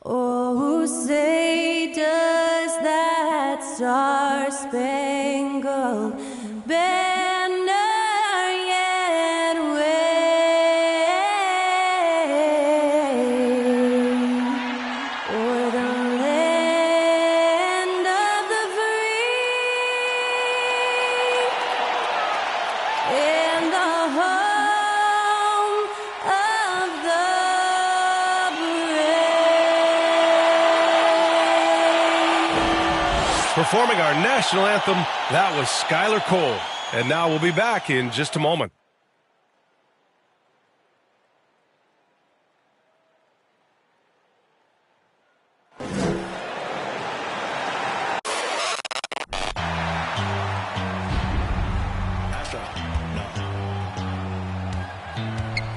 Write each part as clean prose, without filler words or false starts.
Oh, say does that star-spangled banner yet wave o'er the land of the free and the home of the Performing our national anthem, that was Skylar Cole. And now we'll be back in just a moment.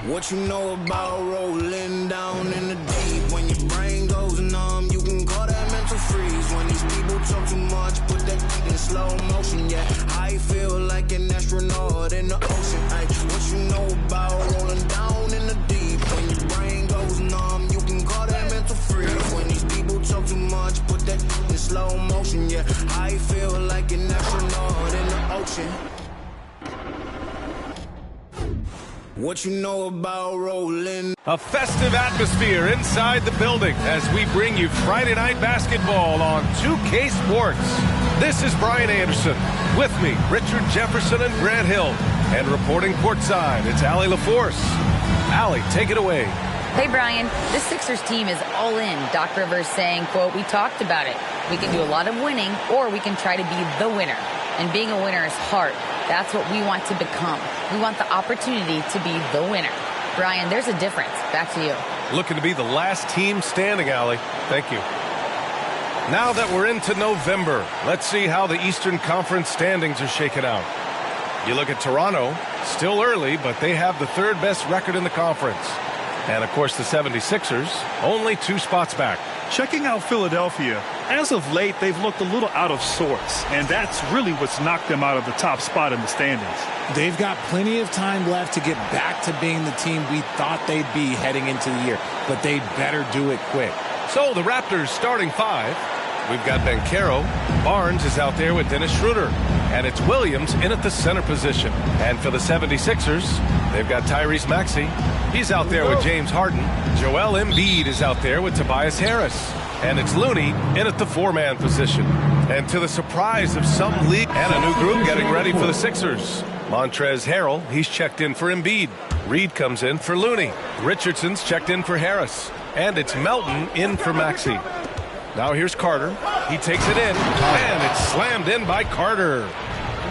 What you know about rolling down in the deep? When your brain goes numb, you can call that mental freeze. When these people talk too much, put that in slow motion. Yeah, I feel like an astronaut in the ocean. Ay, what you know about rolling down in the deep? When your brain goes numb, you can call that mental freeze. When these people talk too much, put that in slow motion. Yeah, I feel like an astronaut in the ocean. What you know about rolling? A festive atmosphere inside the building as we bring you Friday Night Basketball on 2K Sports. This is Brian Anderson. With me, Richard Jefferson and Grant Hill. And reporting courtside, it's Allie LaForce. Allie, take it away. Hey, Brian. This Sixers team is all in. Doc Rivers saying, quote, we talked about it. We can do a lot of winning, or we can try to be the winner. And being a winner is hard. That's what we want to become. We want the opportunity to be the winner. Brian, there's a difference. Back to you. Looking to be the last team standing, Allie. Thank you. Now that we're into November, let's see how the Eastern Conference standings are shaken out. You look at Toronto, still early, but they have the third best record in the conference. And, of course, the 76ers, only 2 spots back. Checking out Philadelphia, as of late, they've looked a little out of sorts, and that's really what's knocked them out of the top spot in the standings. They've got plenty of time left to get back to being the team we thought they'd be heading into the year, but they better do it quick. So the Raptors starting 5. We've got Banchero. Barnes is out there with Dennis Schroeder. And it's Williams in at the center position. And for the 76ers, they've got Tyrese Maxey. He's out there with James Harden. Joel Embiid is out there with Tobias Harris. And it's Looney in at the 4-man position. And to the surprise of some league and a new group getting ready for the Sixers. Montrezl Harrell, he's checked in for Embiid. Reed comes in for Looney. Richardson's checked in for Harris. And it's Melton in for Maxey. Now here's Carter. He takes it in, and it's slammed in by Carter.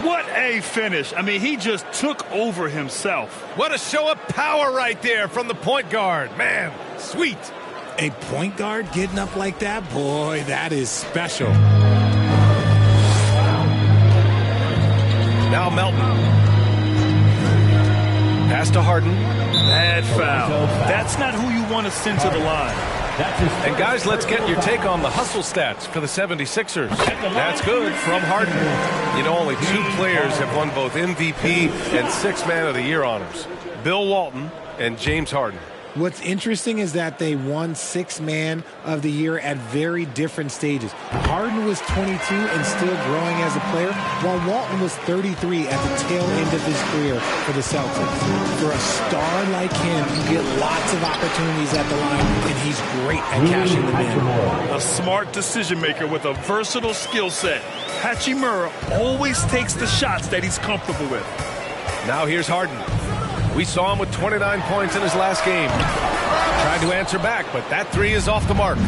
What a finish. I mean, he just took over himself. What a show of power right there from the point guard. Man, sweet. A point guard getting up like that? Boy, that is special. Now Melton. Pass to Harden. Bad foul. That's not who you want to send to the line. And guys, let's get your take on the hustle stats for the 76ers. That's good from Harden. You know, only 2 players have won both MVP and 6th Man of the Year honors. Bill Walton and James Harden. What's interesting is that they won 6th Man of the Year at very different stages. Harden was 22 and still growing as a player, while Walton was 33 at the tail end of his career for the Celtics. For a star like him, you get lots of opportunities at the line, and he's great at cashing them in. A smart decision maker with a versatile skill set. Hachimura always takes the shots that he's comfortable with. Now here's Harden. We saw him with 29 points in his last game. Tried to answer back, but that 3 is off the mark.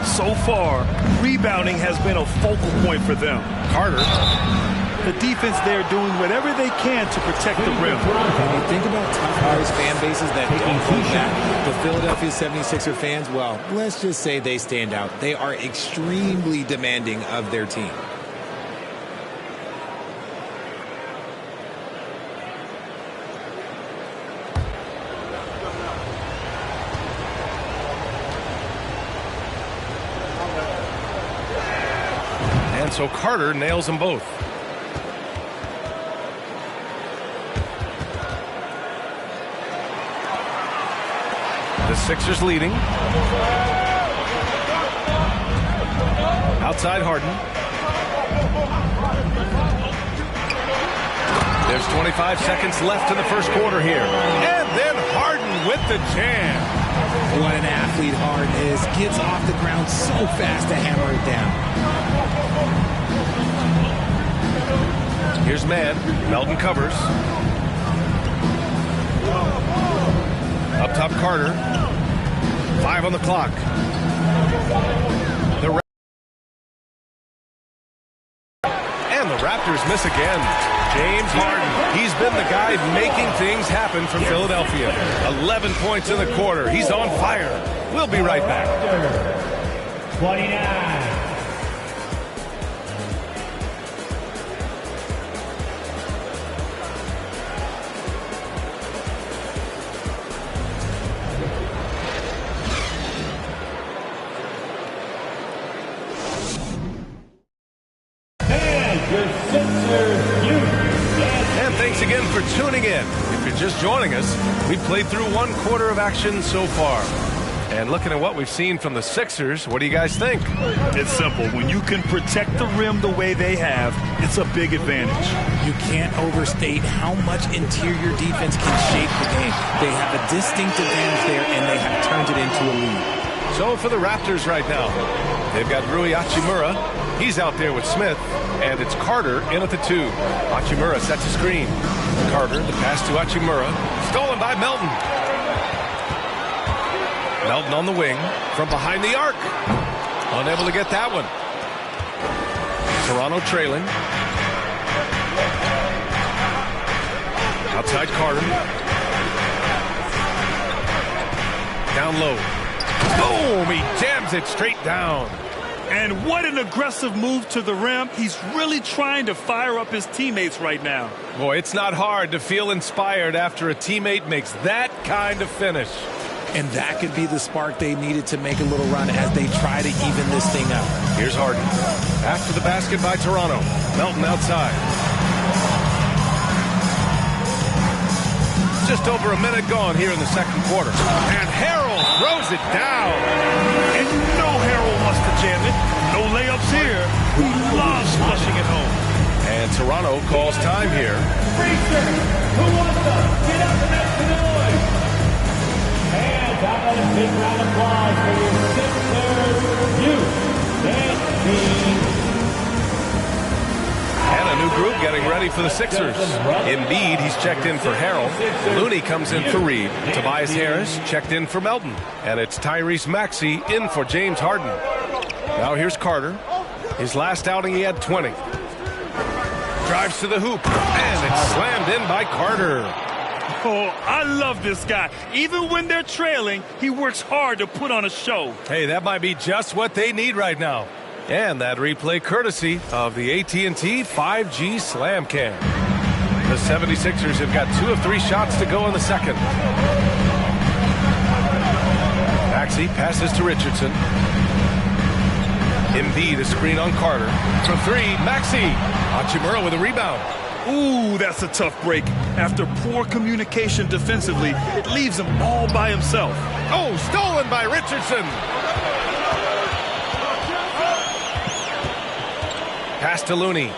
So far, rebounding has been a focal point for them. Carter. The defense there doing whatever they can to protect the rim. When you think about tough Irish fan bases that don't hold back, the Philadelphia 76er fans, well, let's just say they stand out. They are extremely demanding of their team. And so Carter nails them both. The Sixers leading. Outside Harden. There's 25 seconds left in the first quarter here. And then Harden with the jam. What an athlete Harden is. Gets off the ground so fast to hammer it down. Here's man. Melton covers. Up top Carter. 5 on the clock. And the Raptors miss again. James Harden. He's been the guy making things happen from Philadelphia. 11 points in the quarter. He's on fire. We'll be right back. 29. And thanks again for tuning in. If you're just joining us, we've played through one quarter of action so far. And looking at what we've seen from the Sixers, what do you guys think? It's simple. When you can protect the rim the way they have, it's a big advantage. You can't overstate how much interior defense can shape the game. They have a distinct advantage there, and they have turned it into a lead. So for the Raptors right now, they've got Rui Hachimura. He's out there with Smith, and it's Carter in at the 2. Hachimura sets a screen. Carter, the pass to Hachimura, stolen by Melton. Melton on the wing from behind the arc. Unable to get that one. Toronto trailing. Outside Carter. Down low. Boom! He jams it straight down. And what an aggressive move to the rim. He's really trying to fire up his teammates right now. Boy, it's not hard to feel inspired after a teammate makes that kind of finish. And that could be the spark they needed to make a little run as they try to even this thing up. Here's Harden. After the basket by Toronto. Melton outside. Just over a minute gone here in the second quarter. And Harrell throws it down. And you know Harrell wants to jam it. No layups here. He loves flushing it home. And Toronto calls time here. Who wants them? Get up and make some noise. And how about a big round of applause for your Sixers youth and team. And a new group getting ready for the Sixers. Embiid, he's checked in for Harrell. Looney comes in for Reed. Tobias Harris checked in for Melton. And it's Tyrese Maxey in for James Harden. Now here's Carter. His last outing, he had 20. Drives to the hoop. And it's slammed in by Carter. Oh, I love this guy. Even when they're trailing, he works hard to put on a show. Hey, that might be just what they need right now. And that replay courtesy of the AT&T 5G Slam Cam. The 76ers have got 2 of 3 shots to go in the second. Maxey passes to Richardson. Embiid, a screen on Carter. From 3, Maxey. Hachimura with a rebound. Ooh, that's a tough break. After poor communication defensively, it leaves him all by himself. Oh, stolen by Richardson. Pass to Looney.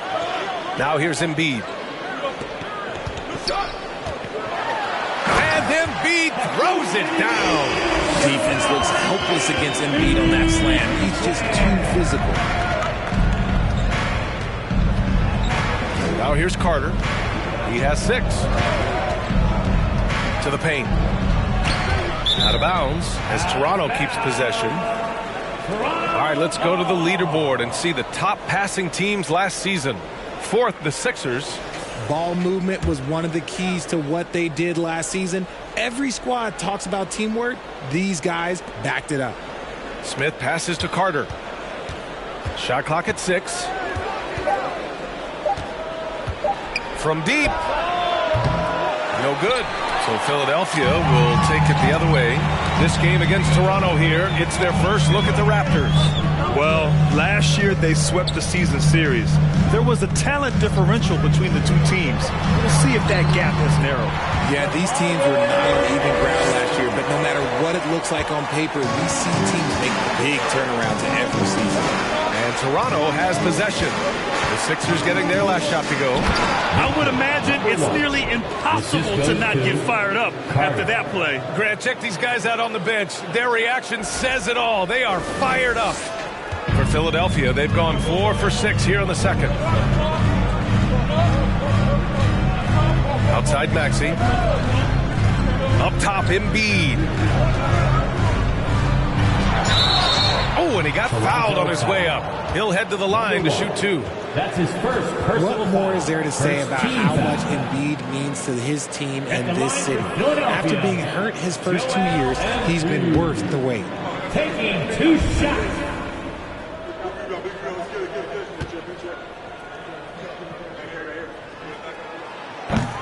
Now here's Embiid. And Embiid throws it down. Defense looks helpless against Embiid on that slam. He's just too physical. Now here's Carter. He has 6. To the paint. Out of bounds as Toronto keeps possession. All right, let's go to the leaderboard and see the top passing teams last season. 4th, the Sixers. Ball movement was one of the keys to what they did last season. Every squad talks about teamwork. These guys backed it up. Smith passes to Carter. Shot clock at 6. From deep. No good. So Philadelphia will take it the other way. This game against Toronto here, it's their first look at the Raptors. Well, last year they swept the season series. There was a talent differential between the 2 teams. We'll see if that gap has narrowed. Yeah, these teams were not on even ground last year, but no matter what it looks like on paper, we see teams make big turnarounds every season. And Toronto has possession. The Sixers getting their last shot to go. I would imagine it's nearly impossible to not get fired up after that play. Grant, check these guys out on the bench. Their reaction says it all. They are fired up. For Philadelphia, they've gone 4 for 6 here in the second. Outside Maxey. Up top, Embiid. Oh, and he got fouled on his way up. He'll head to the line to shoot 2. That's his first personal What more foul. is there to say First about team how foul. much Embiid means to his team and this city? Philadelphia. After being hurt his first 2 years, he's been worth the wait. Taking 2 shots.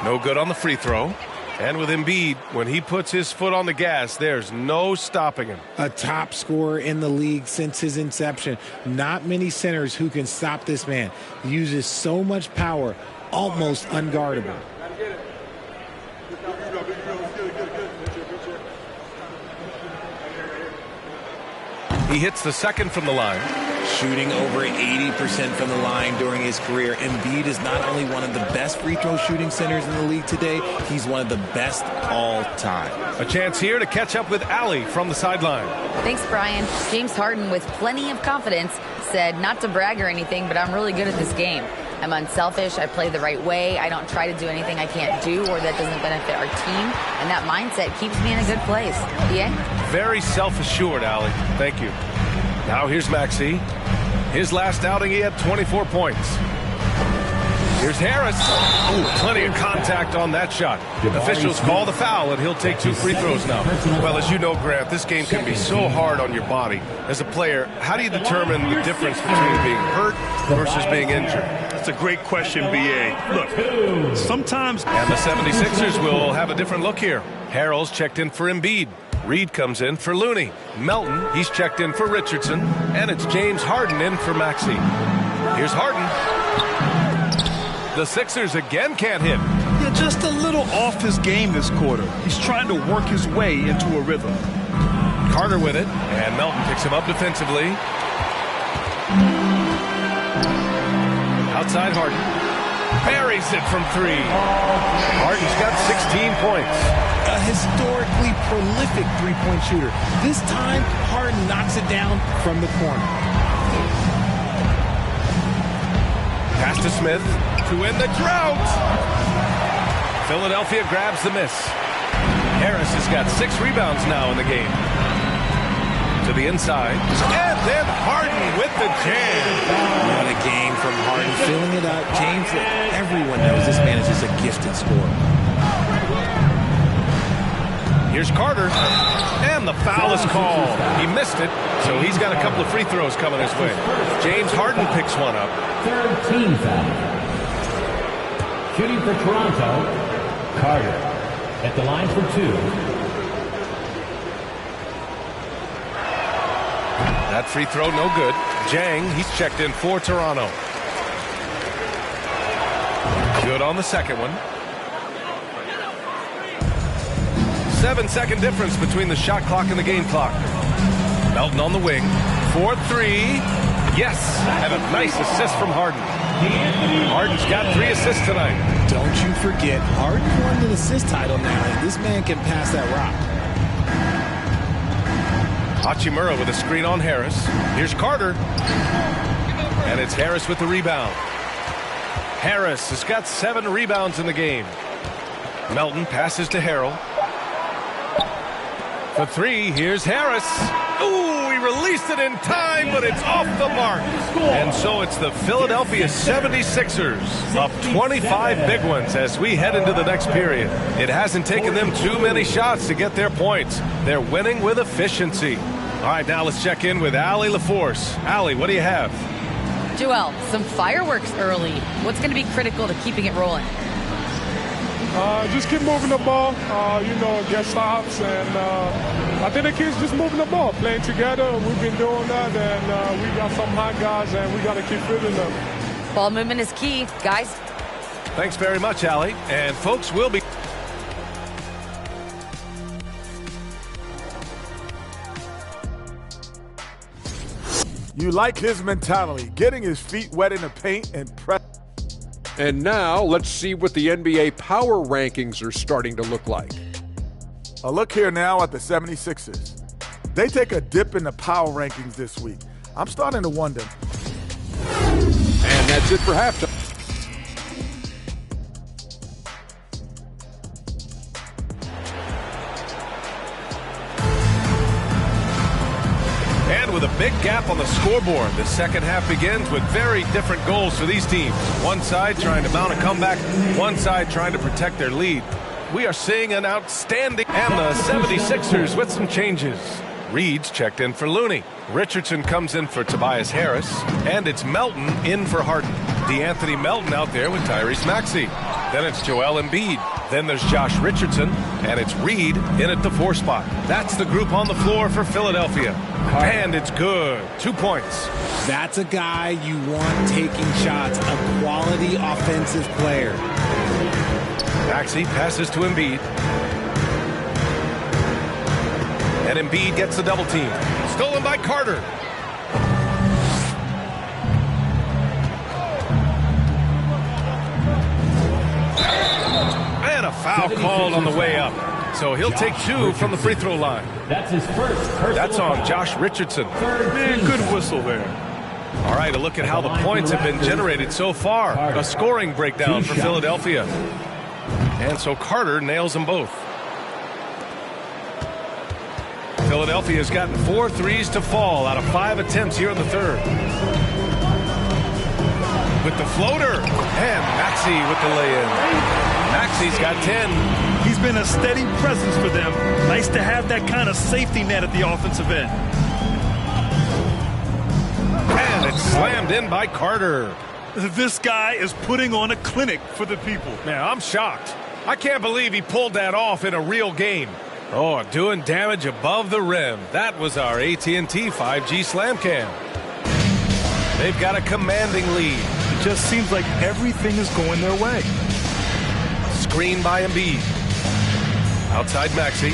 No good on the free throw. And with Embiid, when he puts his foot on the gas, there's no stopping him. A top scorer in the league since his inception. Not many centers who can stop this man. He uses so much power, almost unguardable. He hits the second from the line. Shooting over 80% from the line during his career. Embiid is not only one of the best free throw shooting centers in the league today, he's one of the best all time. A chance here to catch up with Allie from the sideline. Thanks, Brian. James Harden, with plenty of confidence, said not to brag or anything, but I'm really good at this game. I'm unselfish. I play the right way. I don't try to do anything I can't do or that doesn't benefit our team. And that mindset keeps me in a good place. Yeah? Very self-assured, Allie. Thank you. Now here's Maxey. His last outing, he had 24 points. Here's Harris. Oh, plenty of contact on that shot. Officials call the foul, and he'll take 2 free throws now. Well, as you know, Grant, this game can be so hard on your body. As a player, how do you determine the difference between being hurt versus being injured? That's a great question, B.A. Look, sometimes... And the 76ers will have a different look here. Harrell's checked in for Embiid. Reed comes in for Looney. Melton, he's checked in for Richardson. And it's James Harden in for Maxey. Here's Harden. The Sixers again can't hit. Yeah, just a little off his game this quarter. He's trying to work his way into a rhythm. Carter with it, and Melton picks him up defensively. Outside Harden. Buries it from 3. Harden's got 16 points. A historically prolific three-point shooter. This time, Harden knocks it down from the corner. Pass to Smith to end the drought. Philadelphia grabs the miss. Harris has got 6 rebounds now in the game. To the inside. And then Harden with the jam. What a game from Harden, filling it up. James, everyone knows this man is just a gifted scorer. Here's Carter. And the foul is called. He missed it, so he's got a couple of free throws coming his way. James Harden picks one up. Third team foul. Shooting for Toronto, Carter. At the line for 2. That free throw, no good. Jang, he's checked in for Toronto. Good on the second one. 7-second difference between the shot clock and the game clock. Melton on the wing. 4-3. Yes, and a nice assist from Harden. Harden's got 3 assists tonight. Don't you forget, Harden won the assist title now, and this man can pass that rock. Hachimura with a screen on Harris. Here's Carter. And it's Harris with the rebound. Harris has got 7 rebounds in the game. Melton passes to Harrell. For 3, here's Harris. Ooh, he released it in time, but it's off the mark. And so it's the Philadelphia 76ers up 25 big ones as we head into the next period. It hasn't taken them too many shots to get their points. They're winning with efficiency. All right, now let's check in with Allie LaForce. Allie, what do you have? Joel, some fireworks early. What's going to be critical to keeping it rolling? Just keep moving the ball, get stops, and I think the kids just moving the ball, playing together. We've been doing that, and we got some hot guys, and we got to keep feeding them. Ball movement is key, guys. Thanks very much, Allie. And folks, we'll be... You like his mentality, getting his feet wet in the paint and press. And now let's see what the NBA power rankings are starting to look like. A look here now at the 76ers. They take a dip in the power rankings this week. I'm starting to wonder. And that's it for halftime. And with a big gap on the scoreboard, the second half begins with very different goals for these teams. One side trying to mount a comeback, one side trying to protect their lead. We are seeing an outstanding, and the 76ers with some changes. Reed's checked in for Looney. Richardson comes in for Tobias Harris, and it's Melton in for Harden. DeAnthony Melton out there with Tyrese Maxey. Then it's Joel Embiid. Then there's Josh Richardson, and it's Reed in at the 4 spot. That's the group on the floor for Philadelphia. And it's good. 2 points. That's a guy you want taking shots, a quality offensive player. Maxey passes to Embiid. And Embiid gets the double team. Stolen by Carter. And a foul called on the way up. So he'll take 2 from the free throw line. That's his first personal That's on foul. Josh Richardson. Man, good whistle there. All right, a look at how the points have been generated so far. A scoring breakdown for Philadelphia. And so Carter nails them both. Philadelphia has gotten 4 threes to fall out of 5 attempts here in the third. With the floater, and Maxey with the lay-in. Maxey's got 10. He's been a steady presence for them. Nice to have that kind of safety net at the offensive end. And it's slammed in by Carter. This guy is putting on a clinic for the people. Man, I'm shocked. I can't believe he pulled that off in a real game. Oh, doing damage above the rim. That was our AT&T 5G Slam Cam. They've got a commanding lead. It just seems like everything is going their way. Screen by Embiid. Outside Maxey.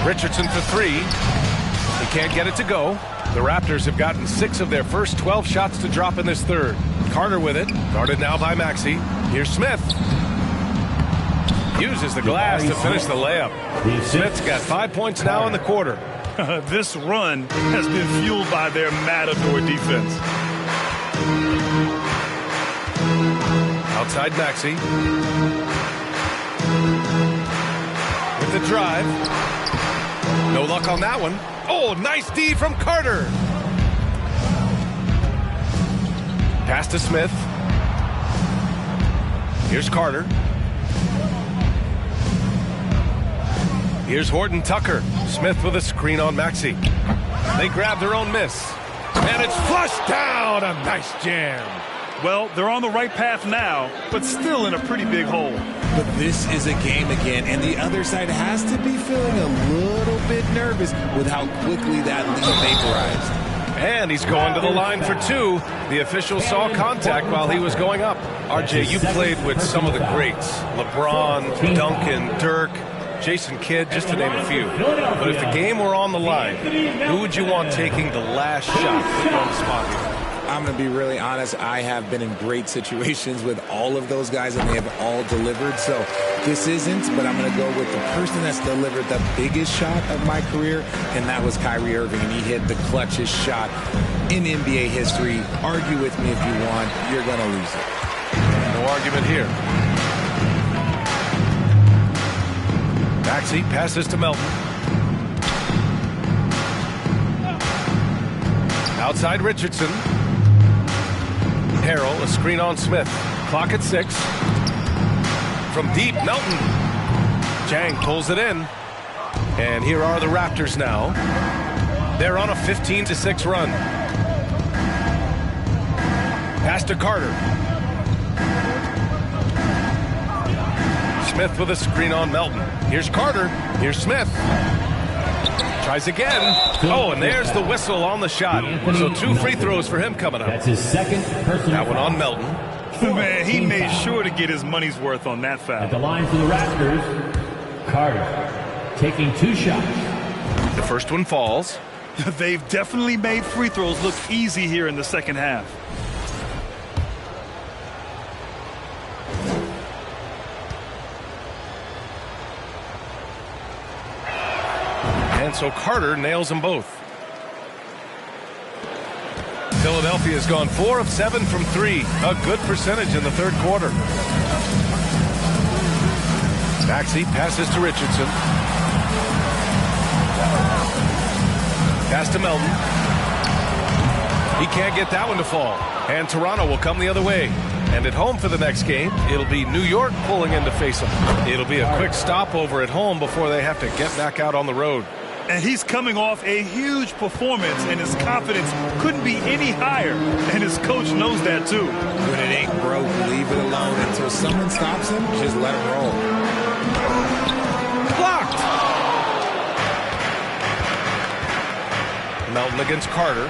Richardson for 3. He can't get it to go. The Raptors have gotten 6 of their first 12 shots to drop in this third. Carter with it. Guarded now by Maxey. Here's Smith. Uses the glass to finish the layup. Smith's got 5 points now in the quarter. This run has been fueled by their matador defense. Outside Maxey. With the drive. No luck on that one. Oh, nice D from Carter. Pass to Smith. Here's Carter. Here's Horton Tucker. Smith with a screen on Maxey. They grab their own miss. And it's flushed down. A nice jam. Well, they're on the right path now, but still in a pretty big hole. But this is a game again, and the other side has to be feeling a little bit nervous with how quickly that lead vaporized. And he's going to the line for 2. The official saw contact while he was going up. RJ, you played with some of the greats. LeBron, Duncan, Dirk, Jason Kidd, just to name a few. But if the game were on the line, who would you want taking the last shot? Put you on the spot here. I'm going to be really honest. I have been in great situations with all of those guys, and they have all delivered. So this isn't, but I'm going to go with the person that's delivered the biggest shot of my career, and that was Kyrie Irving, and he hit the clutchest shot in NBA history. Argue with me if you want. You're going to lose it. No argument here. Maxey passes to Melton. Outside Richardson. Harrell, a screen on Smith. Clock at 6. From deep, Melton. Jang pulls it in. And here are the Raptors now. They're on a 15-6 run. Pass to Carter. Smith with a screen on Melton. Here's Carter. Here's Smith. Tries again. Oh, and there's the whistle on the shot. So 2 free throws for him coming up. That's his second personal That one on Melton. Man, he made sure to get his money's worth on that foul. At the line for the Raptors, Carter taking 2 shots. The first one falls. They've definitely made free throws look easy here in the second half. And so Carter nails them both. Philadelphia's gone 4 of 7 from 3. A good percentage in the third quarter. Maxey passes to Richardson. Pass to Melton. He can't get that one to fall. And Toronto will come the other way. And at home for the next game, it'll be New York pulling in to face them. It'll be a quick stopover at home before they have to get back out on the road. And he's coming off a huge performance, and his confidence couldn't be any higher. And his coach knows that, too. When it ain't broke, leave it alone. Until someone stops him, just let him roll. Blocked! Melton against Carter.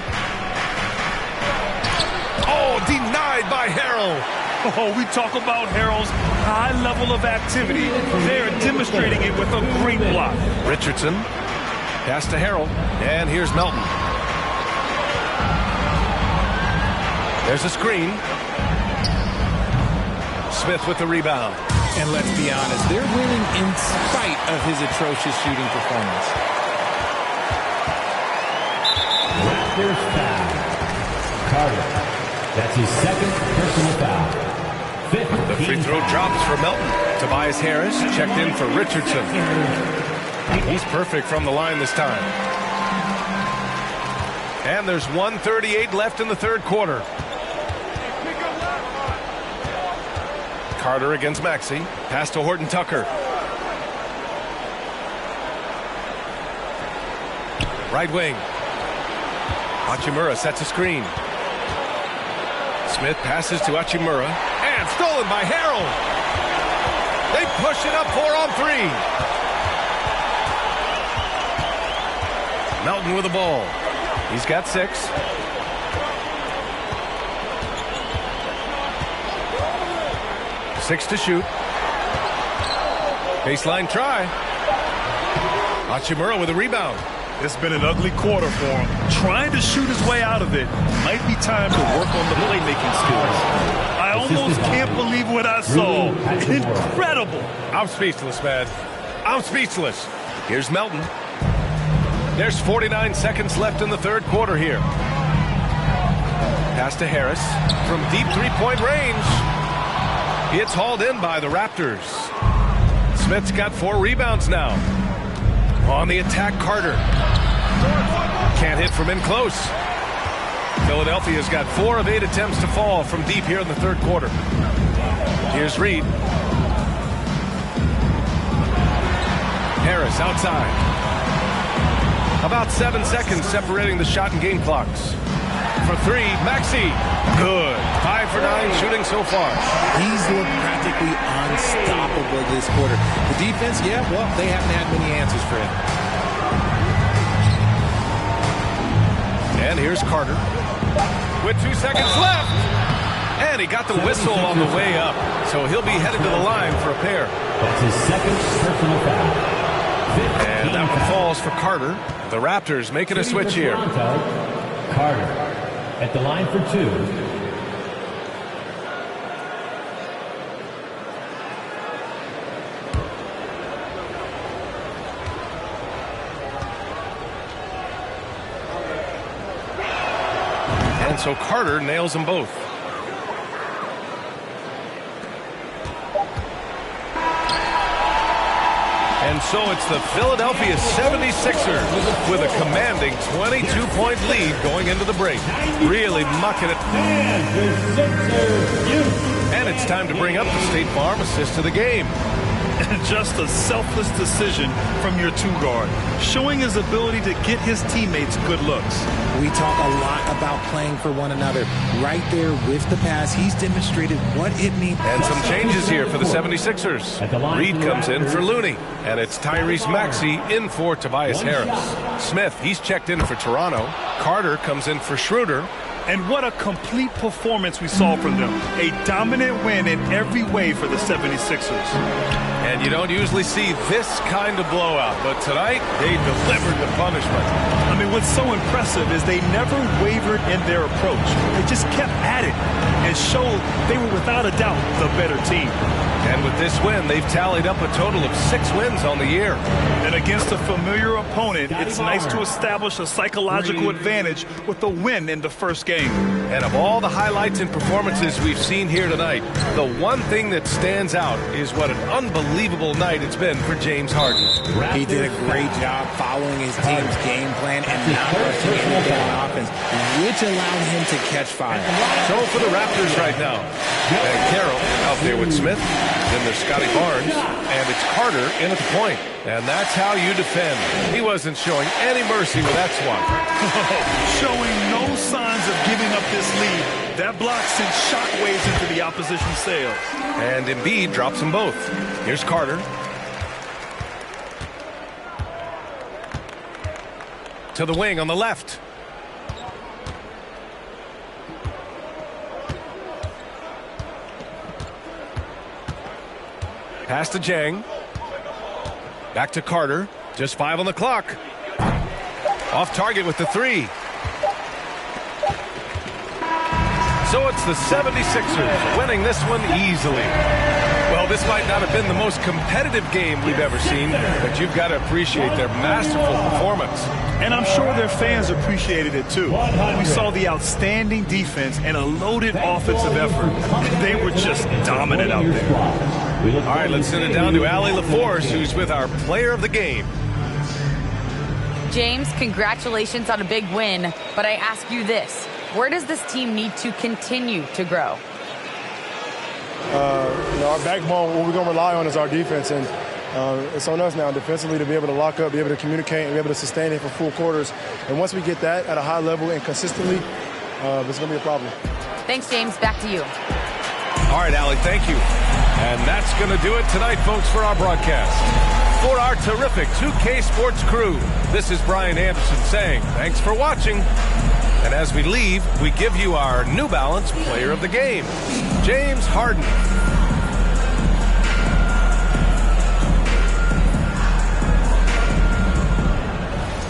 Oh, denied by Harrell. Oh, we talk about Harrell's high level of activity. They're demonstrating it with a great block. Richardson. Pass to Harrell, and here's Melton. There's a screen. Smith with the rebound. And let's be honest, they're winning in spite of his atrocious shooting performance. Raptors foul. Carter. That's his second personal foul. The free throw drops for Melton. Tobias Harris checked in for Richardson. He's perfect from the line this time. And there's 1:38 left in the third quarter. Carter against Maxey. Pass to Horton Tucker. Right wing. Hachimura sets a screen. Smith passes to Hachimura. And stolen by Harrell. They push it up 4-on-3. Melton with the ball. He's got 6. Six to shoot. Baseline try. Hachimura with a rebound. It's been an ugly quarter for him. Trying to shoot his way out of it. Might be time to work on the playmaking skills. I almost can't believe what I saw. Incredible. I'm speechless, man. I'm speechless. Here's Melton. There's 49 seconds left in the third quarter here. Pass to Harris from deep three-point range. It's hauled in by the Raptors. Smith's got 4 rebounds now. On the attack, Carter. Can't hit from in close. Philadelphia's got 4 of 8 attempts to fall from deep here in the third quarter. Here's Reed. Harris outside. About 7 seconds separating the shot and game clocks. For 3, Maxey. Good. 5 for 9 shooting so far. He's looked practically unstoppable this quarter. The defense, yeah, well, they haven't had many answers for him. And here's Carter. With 2 seconds left. And he got the whistle on the way up. So he'll be headed to the line for a pair. That's his second personal foul. And that one falls for Carter. The Raptors making a switch here. Carter at the line for 2. And so Carter nails them both. And so it's the Philadelphia 76ers with a commanding 22-point lead going into the break. Really mucking it. And it's time to bring up the State Farm assist of the game. Just a selfless decision from your 2-guard, showing his ability to get his teammates good looks. We talk a lot about playing for one another. Right there with the pass, he's demonstrated what it means. And some changes here for the 76ers. Reed comes in for Looney. And it's Tyrese Maxey in for Tobias Harris. Smith, he's checked in for Toronto. Carter comes in for Schroeder. And what a complete performance we saw from them. A dominant win in every way for the 76ers. And you don't usually see this kind of blowout, but tonight they delivered the punishment. I mean, what's so impressive is they never wavered in their approach. They just kept at it and showed they were without a doubt the better team. And with this win, they've tallied up a total of 6 wins on the year. And against a familiar opponent, it's nice to establish a psychological advantage with a win in the first game. And of all the highlights and performances we've seen here tonight, the one thing that stands out is what an unbelievable night it's been for James Harden. He did a great job following his team's game plan and not rushing anything on offense, which allowed him to catch fire. So for the Raptors right now, and Carroll out there with Smith, then there's Scotty Barnes, and it's Carter in at the point. And that's how you defend. He wasn't showing any mercy with that swat. Showing no signs of giving up this lead. That block sent shockwaves into the opposition sails. And Embiid drops them both. Here's Carter. To the wing on the left. Pass to Jang. Back to Carter. Just 5 on the clock. Off target with the 3. So it's the 76ers winning this one easily. Well, this might not have been the most competitive game we've ever seen, but you've got to appreciate their masterful performance. And I'm sure their fans appreciated it too. We saw the outstanding defense and a loaded offensive effort. They were just dominant out there. All right, let's send it down to Allie LaForce, who's with our player of the game. James, congratulations on a big win, but I ask you this. Where does this team need to continue to grow? Our backbone, what we're going to rely on is our defense, and it's on us now defensively to be able to lock up, be able to communicate, and be able to sustain it for full quarters. And once we get that at a high level and consistently, it's going to be a problem. Thanks, James. Back to you. All right, Allie, thank you. And that's going to do it tonight, folks, for our broadcast. For our terrific 2K Sports crew, this is Brian Anderson saying thanks for watching. And as we leave, we give you our New Balance Player of the Game, James Harden.